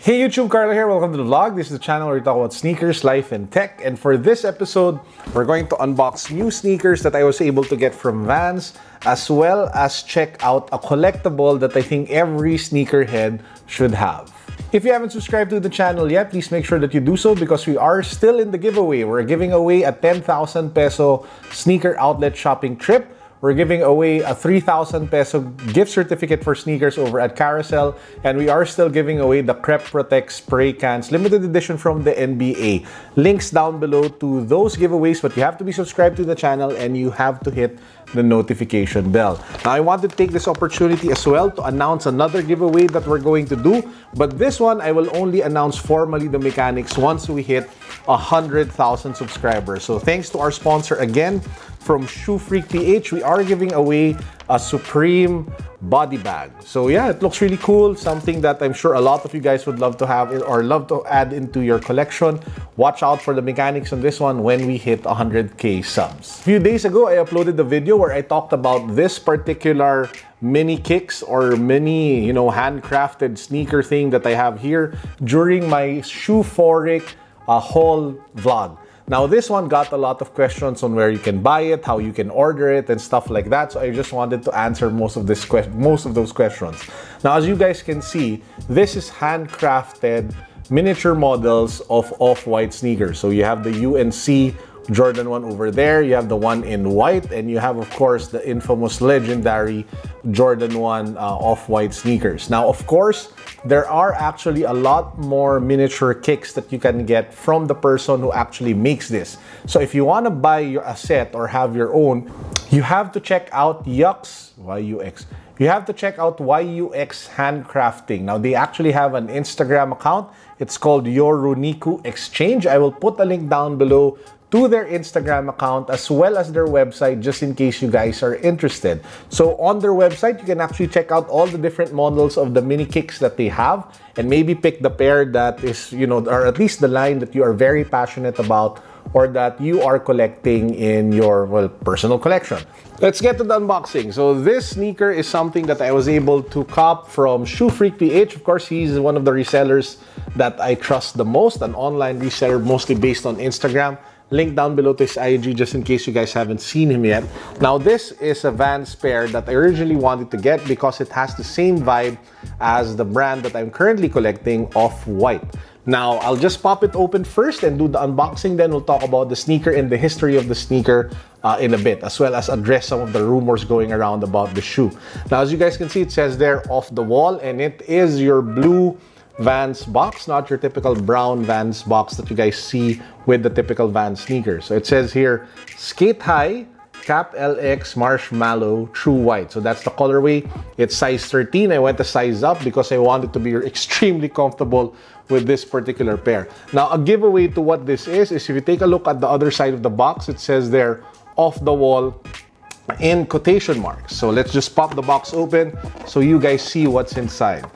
Hey YouTube, Carlo here. Welcome to the vlog. This is the channel where we talk about sneakers, life, and tech. And for this episode, we're going to unbox new sneakers that I was able to get from Vance, as well as check out a collectible that I think every sneakerhead should have. If you haven't subscribed to the channel yet, please make sure that you do so because we are still in the giveaway. We're giving away a 10,000 peso sneaker outlet shopping trip. We're giving away a 3,000 peso gift certificate for sneakers over at Carousel, and we are still giving away the Crep Protect spray cans, limited edition from the NBA. Links down below to those giveaways, but you have to be subscribed to the channel and you have to hit the notification bell. Now, I want to take this opportunity as well to announce another giveaway that we're going to do, but this one I will only announce formally the mechanics once we hit 100,000 subscribers. So thanks to our sponsor again, from Shoe Freak PH, we are giving away a Supreme body bag. So yeah, it looks really cool, something that I'm sure a lot of you guys would love to have or love to add into your collection. Watch out for the mechanics on this one when we hit 100k subs. A few days ago, I uploaded the video where I talked about this particular mini kicks or mini, handcrafted sneaker thing that I have here during my Shoephoric haul vlog. Now, this one got a lot of questions on where you can buy it, how you can order it, and stuff like that. So I just wanted to answer most of those questions. Now, as you guys can see, this is handcrafted miniature models of off-white sneakers. So you have the UNC Jordan 1 over there, you have the one in white, and you have, of course, the infamous legendary Jordan 1 off-white sneakers. Now, of course, there are actually a lot more miniature kicks that you can get from the person who actually makes this. So if you want to buy a set or have your own, you have to check out YUX. You have to check out YUX Handcrafting. Now, they actually have an Instagram account. It's called Yoruniku Exchange. I will put a link down below to their Instagram account as well as their website, just in case you guys are interested. So on their website, you can actually check out all the different models of the mini kicks that they have and maybe pick the pair that is, or at least the line that you are very passionate about or that you are collecting in your, personal collection. Let's get to the unboxing. So this sneaker is something that I was able to cop from Shoe Freak PH. Of course, he's one of the resellers that I trust the most, an online reseller mostly based on Instagram. Link down below to his IG just in case you guys haven't seen him yet. Now, this is a Vans pair that I originally wanted to get because it has the same vibe as the brand that I'm currently collecting, Off-White. Now, I'll just pop it open first and do the unboxing. Then we'll talk about the sneaker and the history of the sneaker in a bit, as well as address some of the rumors going around about the shoe. Now, as you guys can see, it says there off the wall, and it is your blue Vans box, not your typical brown Vans box that you guys see with the typical Vans sneakers. So it says here, Skate High, Cap LX Marshmallow True White. So that's the colorway. It's size 13. I went a size up because I wanted to be extremely comfortable with this particular pair. Now, a giveaway to what this is if you take a look at the other side of the box, it says there, off the wall, in quotation marks. So let's just pop the box open so you guys see what's inside.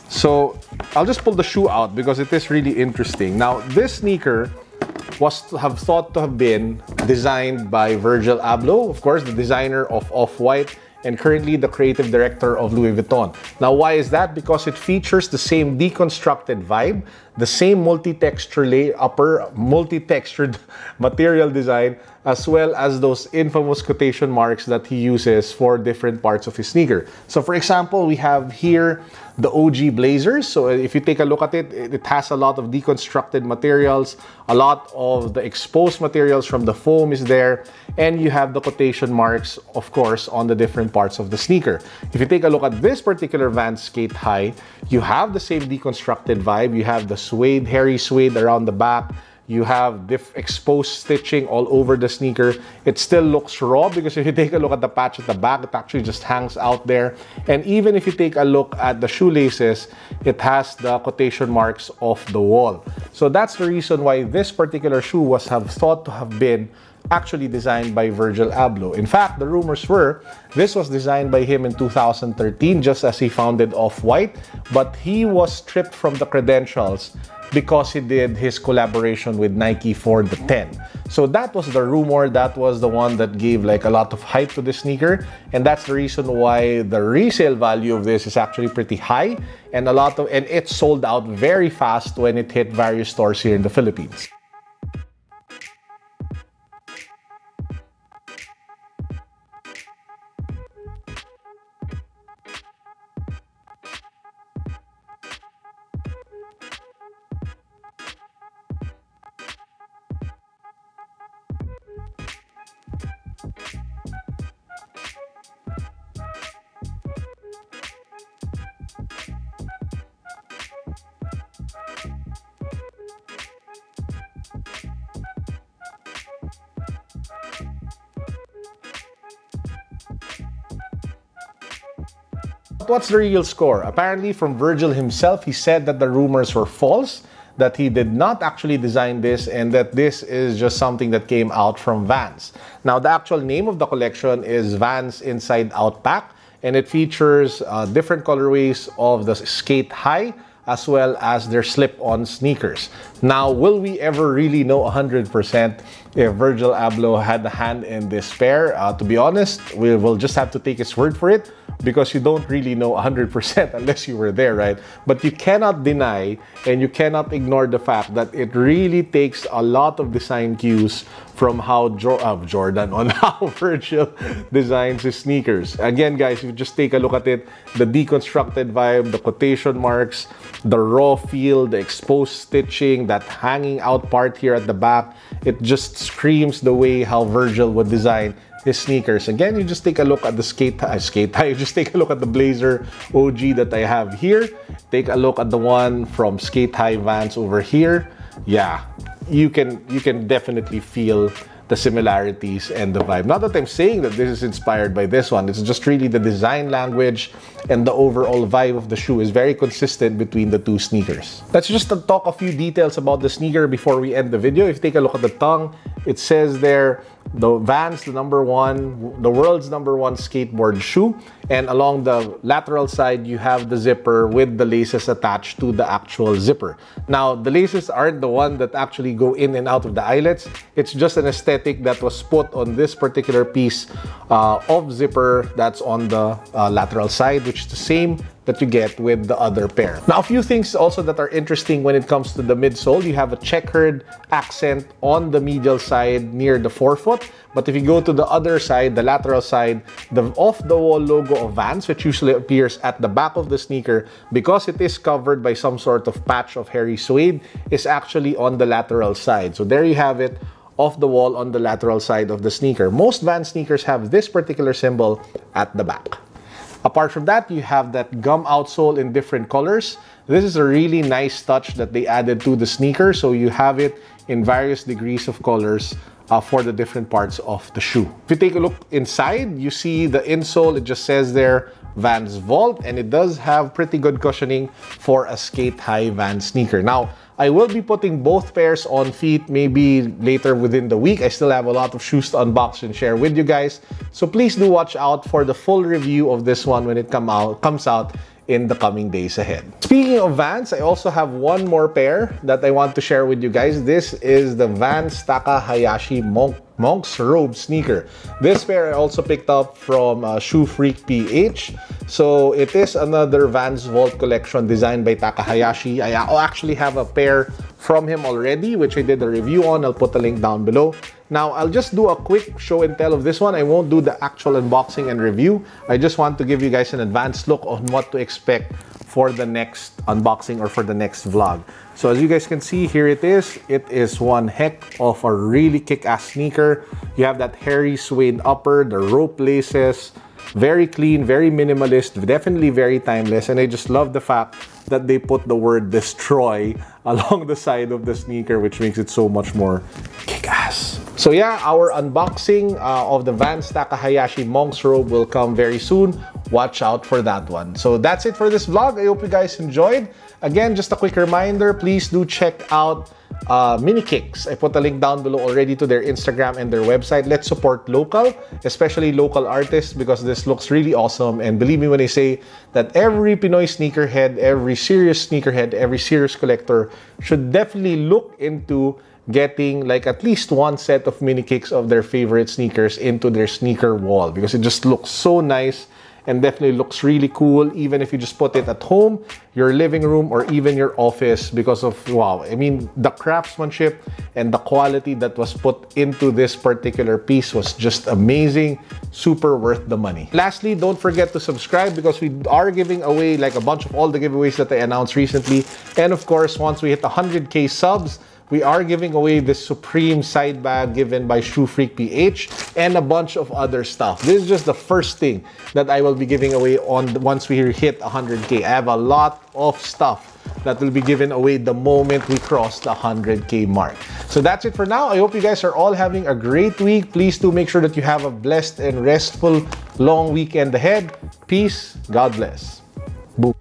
So I'll just pull the shoe out because it is really interesting. Now, this sneaker was thought to have been designed by Virgil Abloh, of course, the designer of Off-White, and currently the creative director of Louis Vuitton. Now, why is that? Because it features the same deconstructed vibe, the same multi-textured material design, as well as those infamous quotation marks that he uses for different parts of his sneaker. So for example, we have here the OG Blazers. So if you take a look at it, it has a lot of deconstructed materials, a lot of the exposed materials from the foam is there, and you have the quotation marks, of course, on the different parts of the sneaker. If you take a look at this particular Vans Skate High, you have the same deconstructed vibe. You have the suede, hairy suede around the back. You have exposed stitching all over the sneaker. It still looks raw because if you take a look at the patch at the back, it actually just hangs out there. And even if you take a look at the shoelaces, it has the quotation marks off the wall. So that's the reason why this particular shoe was thought to have been actually designed by Virgil Abloh. In fact, the rumors were this was designed by him in 2013 just as he founded Off-White, but he was stripped from the credentials because he did his collaboration with Nike for the 10. So that was the rumor, that was the one that gave like a lot of hype to the sneaker, and that's the reason why the resale value of this is actually pretty high, and it sold out very fast when it hit various stores here in the Philippines. But what's the real score? Apparently from Virgil himself, he said that the rumors were false, that he did not actually design this, and that this is just something that came out from Vance. Now, the actual name of the collection is Vance Inside Out Pack, and it features different colorways of the Skate Hi as well as their slip-on sneakers. Now, will we ever really know 100% if Virgil Abloh had a hand in this pair? To be honest, we will just have to take his word for it, because you don't really know 100% unless you were there, right? But you cannot deny and you cannot ignore the fact that it really takes a lot of design cues from how Jordan on how Virgil designs his sneakers. Again, guys, if you just take a look at it, the deconstructed vibe, the quotation marks, the raw feel, the exposed stitching, that hanging out part here at the back, it just screams the way how Virgil would design his sneakers. Again, you just take a look at the Skate Hi, you just take a look at the Blazer OG that I have here. Take a look at the one from Skate Hi Vance over here. Yeah, you can definitely feel the similarities and the vibe. Not that I'm saying that this is inspired by this one, it's just really the design language and the overall vibe of the shoe is very consistent between the two sneakers. Let's just talk a few details about the sneaker before we end the video. If you take a look at the tongue, it says there, the Vance, the world's number one skateboard shoe, and along the lateral side you have the zipper with the laces attached to the actual zipper. Now, the laces aren't the one that actually go in and out of the eyelets, it's just an aesthetic that was put on this particular piece of zipper that's on the lateral side, which is the same that you get with the other pair. Now, a few things also that are interesting when it comes to the midsole. You have a checkered accent on the medial side near the forefoot, but if you go to the other side, the lateral side, the off-the-wall logo of Vance, which usually appears at the back of the sneaker, because it is covered by some sort of patch of hairy suede, is actually on the lateral side. So there you have it, off the wall on the lateral side of the sneaker. Most Vance sneakers have this particular symbol at the back. Apart from that, you have that gum outsole in different colors. This is a really nice touch that they added to the sneaker, so you have it in various degrees of colors for the different parts of the shoe. If you take a look inside, you see the insole, it just says there Vance Vault, and it does have pretty good cushioning for a Skate Hi Vance sneaker. Now, I will be putting both pairs on feet maybe later within the week. I still have a lot of shoes to unbox and share with you guys. So please do watch out for the full review of this one when it comes out in the coming days ahead. Speaking of Vans, I also have one more pair that I want to share with you guys. This is the Vance Takahashi Monk's Robe sneaker. This pair I also picked up from Shoe Freak PH. So it is another Vans Vault collection designed by Takahashi. I actually have a pair from him already, which I did a review on. I'll put a link down below. Now, I'll just do a quick show and tell of this one. I won't do the actual unboxing and review. I just want to give you guys an advanced look on what to expect for the next unboxing or for the next vlog. So as you guys can see, here it is. It is one heck of a really kick-ass sneaker. You have that hairy suede upper, the rope laces, very clean, very minimalist, definitely very timeless. And I just love the fact that they put the word destroy along the side of the sneaker, which makes it so much more kick-ass. So yeah, our unboxing of the Vance Takahashi Monk's Robe will come very soon. Watch out for that one. So that's it for this vlog. I hope you guys enjoyed. Again, just a quick reminder, please do check out mini kicks. I put a link down below already to their Instagram and their website. Let's support local, especially local artists, because this looks really awesome. And believe me when I say that every Pinoy sneakerhead, every serious sneakerhead, every serious collector should definitely look into getting like at least one set of mini kicks of their favorite sneakers into their sneaker wall, because it just looks so nice and definitely looks really cool, even if you just put it at home, your living room, or even your office, because of, wow, I mean, the craftsmanship and the quality that was put into this particular piece was just amazing, super worth the money. Lastly, don't forget to subscribe, because we are giving away like a bunch of all the giveaways that I announced recently. And of course, once we hit 100K subs, we are giving away this Supreme side bag given by Shoe Freak PH and a bunch of other stuff. This is just the first thing that I will be giving away once we hit 100K. I have a lot of stuff that will be given away the moment we cross the 100K mark. So that's it for now. I hope you guys are all having a great week. Please do make sure that you have a blessed and restful long weekend ahead. Peace. God bless. Boom.